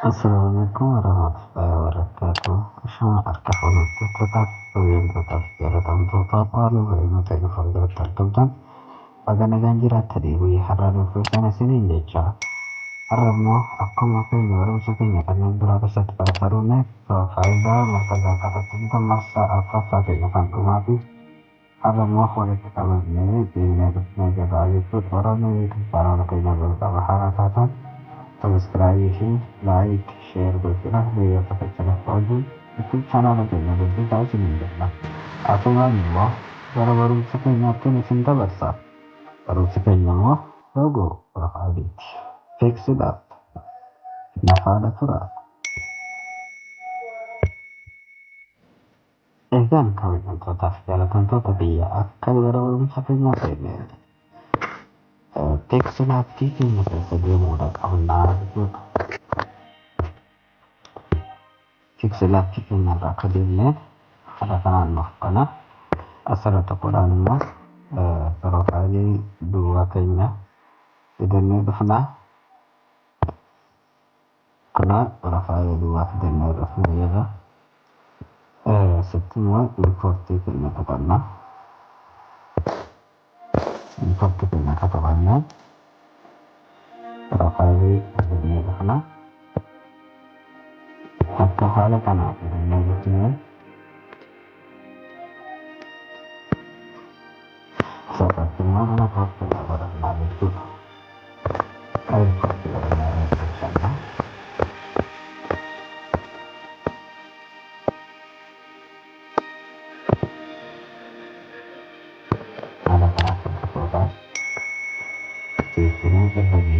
Assalamualaikum warahmatullahi wabarakatuh. Sono arkahulan tetap yang tetap jaratan tetap lalu berimata kepada tertentu. Pagana ganjira tadi wi haralu fusana sini jecha. Haramu aku makai baru sekinya karena berapa saat pada sarune faida maka kata tentang masa apa saja yang akan kumapi. Haramu boleh kita ini di negara itu orang ini para negara beberapa hal subscribe, like, share bergerak di atas channel Audi YouTube channel dengan berbeda sehingga aku nggak mau baru-baru sekian ini cinta besar baru sekian mau logo berkali fix it up nafada surat kan kami konsultasi jalan tentu tapi ya akan baru-baru sekian ini fix it up itu dia mudah kawan itu fix it up itu nara kedilnya ada kanan karena asal atau Quran mah kalau kali dua kayaknya dan itu kena kalau kali dua dan itu ya semua importi kayaknya karena importi kayaknya katakannya kalau kali dan itu satu hal karena dan itu seperti mana waktu orang itu importi kayaknya itu sana ada karena sesuatu di sini berbagi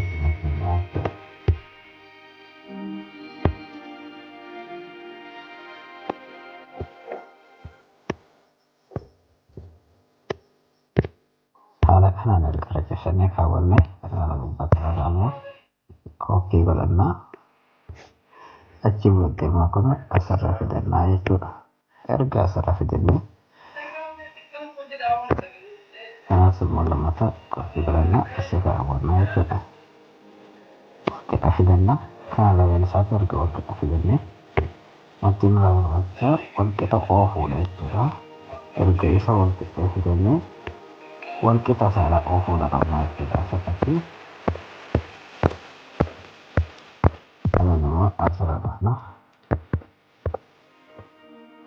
haala kanaan argisiisanii kaawwanne bakka kookii godhannaa achi booddee immoo kun asirra fidannaa jechuudha. Erga asirra fidannee kanas immoo lammata kookii godhannaa asii kaawwannaa jechuudha. Walqixa fidannaa kana lameen isaatu erga walqixa fidannee wanti nu barbaachisaa walqixa oofuudha jechuudha. Erga isa walqixa fidannee walqixa isaadha oofuudha qabnaa jechuudha. Asirratti kana immoo asirra dhufna.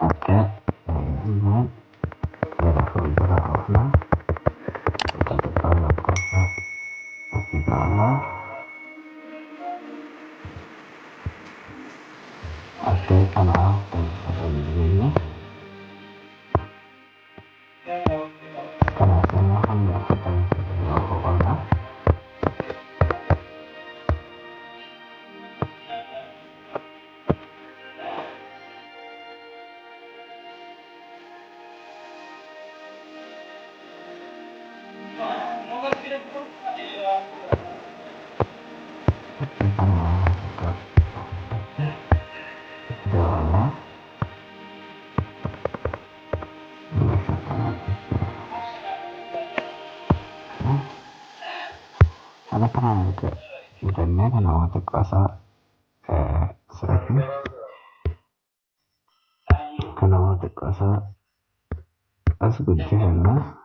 Oke, ini gara fuldura oofna. Kita tahu kosa segala. Oke, kanal ini karena semua hanya kita warna. Ada kanal ke internet karena waktu kuasa sering karena waktu kuasa as good karena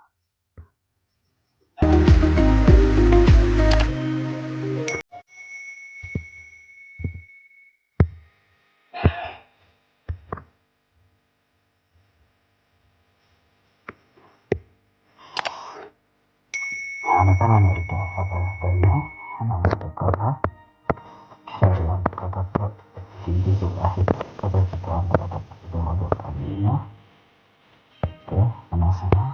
ada kanal itu apa namanya karena waktu kuasa share kata tinggi juga kata setelah kata dua kalinya ke karena sana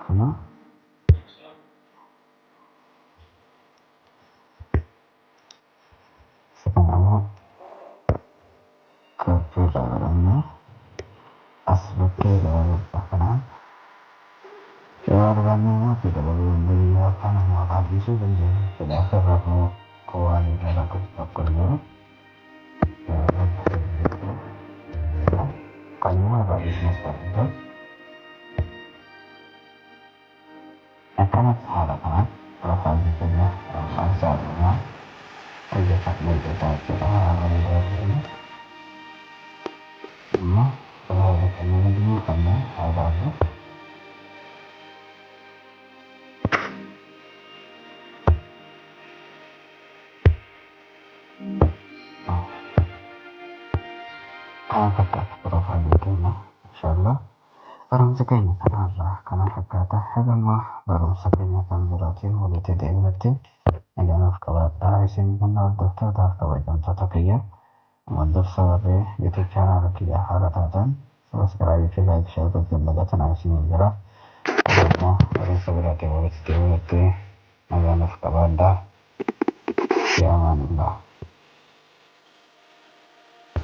karena sekarang kepirarannya asbake dalam makanan keluarganya tidak perlu beli apa nama habis itu saja tidak perlu kawan dalam kerja kayu apa bisnis itu akan hal apa Profilnya masalahnya terlihat berbeda jauh cuma teknologinya karena ada fakta profil itu insyaallah orang sekanya karena fakta hagama baru sekanya kan berarti mulai tidak ingat أنا في قواعد عايشين من الدكتور تعرف قواعد منطقية والدكتور يتكلم في حالة عدم وسكراي في ذلك شيء جملة عايشين الجرا وما وليس ولا تولد أنا في قواعد في أمان الله